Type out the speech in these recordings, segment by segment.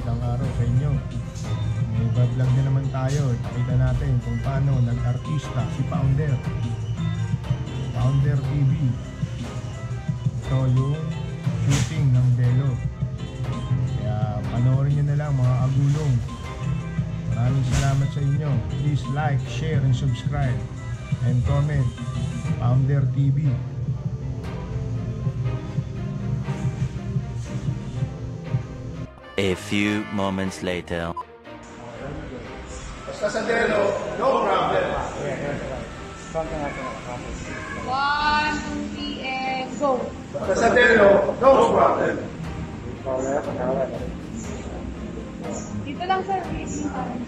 Magandang araw sa inyo. May vlog na naman tayo. Pakita natin kung paano nag-artista si Founder TV. Ito yung shooting ng Belo. Kaya panoorin nyo na lang mga agulong. Maraming salamat sa inyo. Please like, share, and subscribe. And comment. Founder TV. A few moments later. Basta sa Delo, no problem. 1, 2, 3, and go. Basta sa Delo, no problem. Dito lang sir, waiting time.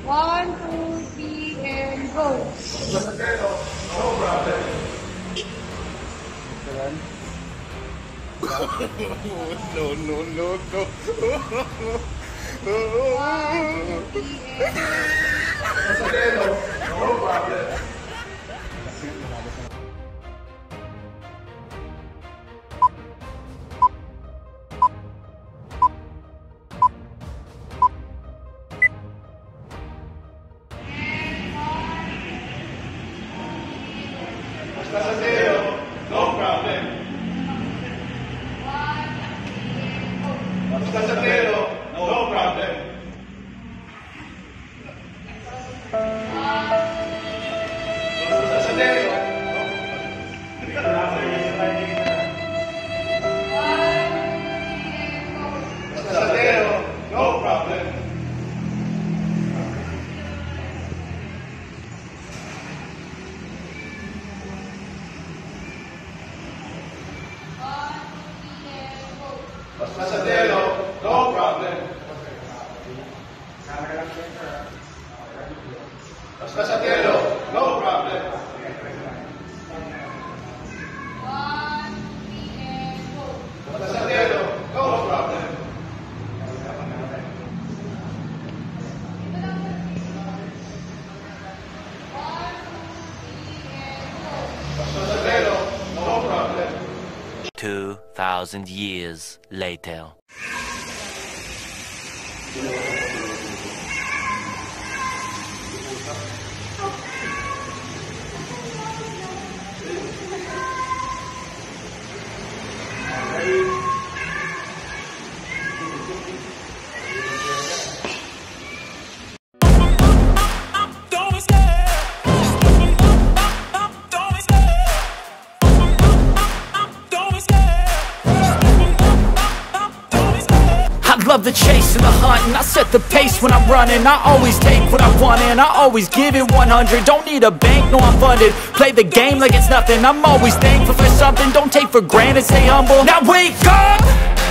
1, 2, 3, and go. Basta sa Delo, no problem. No. 1, 2, 3, and Basta sa Delo, no problem. Basta sa Delo, no problem. Basta sa Delo, no problem. Basta sa Delo, basta sa Delo, no problem. Basta sa Delo, no problem. Basta sa Delo, no problem. 1, 2, 3, and go. Basta sa Delo, no problem. Basta sa Delo, no problem. 2,000 years later. Love the chase and the hunt, and I set the pace when I'm running. I always take what I want and I always give it 100. Don't need a bank, no I'm funded. Play the game like it's nothing. I'm always thankful for something. Don't take for granted, stay humble. Now wake up,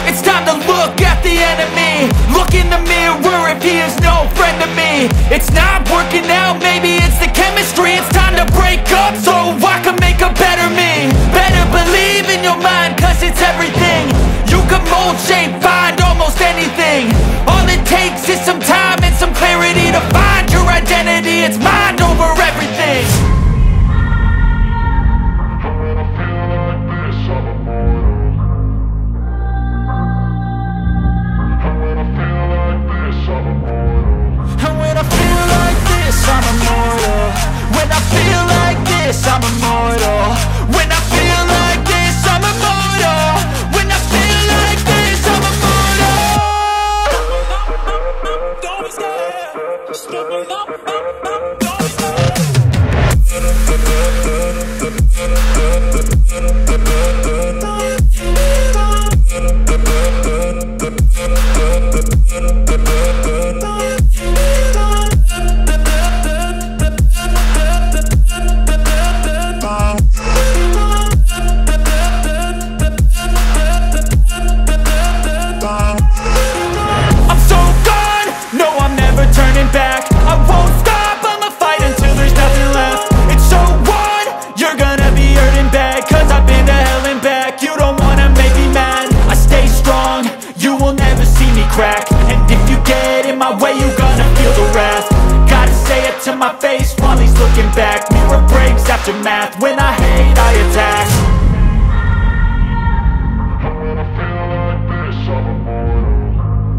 it's time to look at the enemy. Look in the mirror if he is no friend to me. It's not working out, maybe it's the chemistry. It's time to break up so I can make a better me. Better believe in your mind, cause it's everything. You can mold, shape, find almost anything. All it takes is some time and some clarity to find your identity. It's mind over everything. And when I feel like this, I'm immortal. When I feel like this, I'm immortal. When I feel like this, I'm immortal. When I feel like this, I'm immortal. Don't be scared. Just give it up. Don't be I'm so gone, no I'm never turning back. I won't stop, I'ma fight until there's nothing left. It's so on, you're gonna be hurting bad. Cause I've been to hell and back. You don't wanna make me mad. I stay strong, you will never see me crack. And if you get in my way, you're gonna feel the wrath. Gotta say it to my face while he's looking back. Mirror breaks after math. When I hate, I attack. When I feel like this, I'm immortal.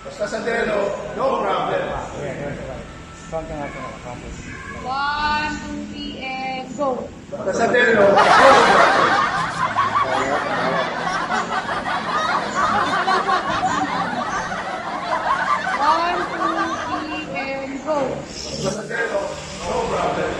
Basta sa Delo, no problem. 1, 2, 3, and go! Basta sa Delo, One, two, three, and go! basta sa Delo, no problem.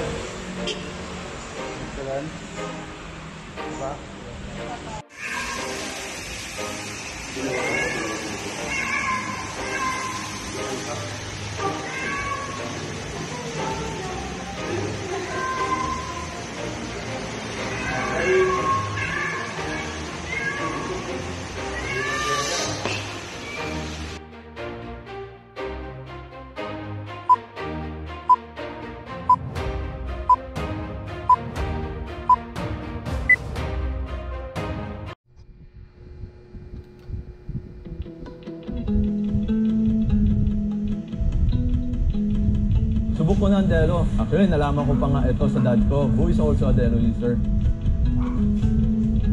Subok ko na ang Delo. Actually, nalaman ko pa nga ito sa dad ko, who is also a Delo user.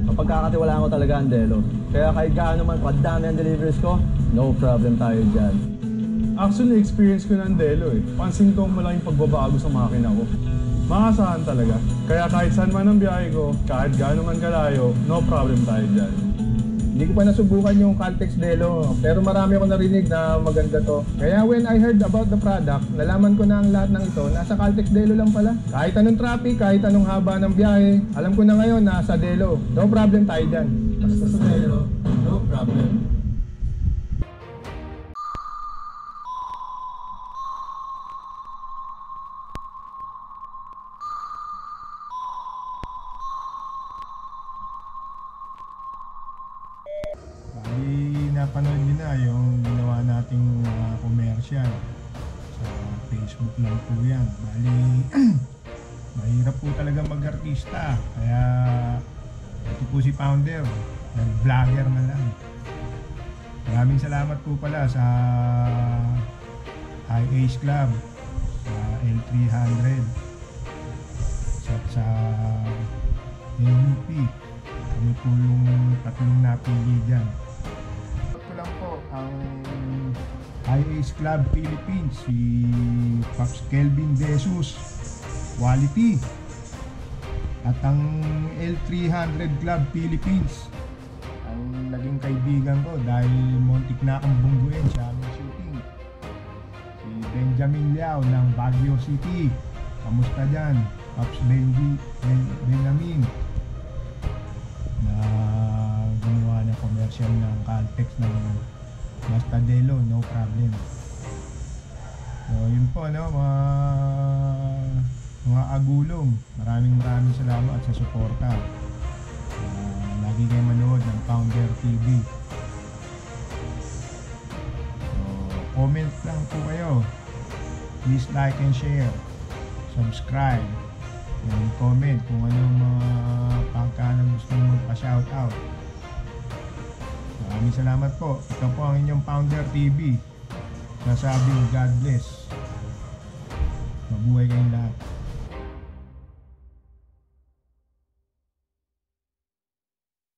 Mapagkakatiwalaan ko talaga ang Delo. Kaya kahit gaano man kadami ang deliveries ko, no problem tayo dyan. Actually, experience ko ng Delo eh. Pansin ko malaking pagbabago sa makina ko. Maasahan talaga. Kaya kahit saan man ang biyahe ko, kahit gaano man kalayo, no problem tayo dyan. Hindi ko pa nasubukan yung Caltex Delo, pero marami ako narinig na maganda to. Kaya when I heard about the product, nalaman ko na ang lahat ng ito nasa Caltex Delo lang pala. Kahit anong traffic, kahit anong haba ng biyahe, alam ko na ngayon nasa Delo. No problem tayo dyan. Basta sa Delo, no problem. Bali, napanood nyo na yung ginawa nating commercial sa Facebook lang po yan. Bali, mahirap po talaga mag-artista. Kaya ito po si Founder, nag-vlogger na lang. Maraming salamat po pala sa Ace Club, sa L300, at sa NUP. Kami po yung tatlong napili dyan. Ito lang po ang Ace Club Philippines, si Pops Kelvin De Jesus, Quality. At ang L300 Club Philippines, ang naging kaibigan ko dahil muntik na akong bungguin sa aming shooting. Si Benjamin Liao ng Baguio City. Kamusta dyan? Pops Benjamin. Na gumawa ng commercial ng Caltex ng basta Delo, no problem. So yun po, no, mga agulong, maraming salamat sa suporta. Lagi kayo manood ng Founder TV. So, comment lang po kayo. Please like and share, subscribe, and comment kung anong mga pagkanan gusto nyo magpa-shoutout. Maraming salamat po. Ito po ang inyong Founder TV. Nasabing God bless. Mabuhay kayong lahat.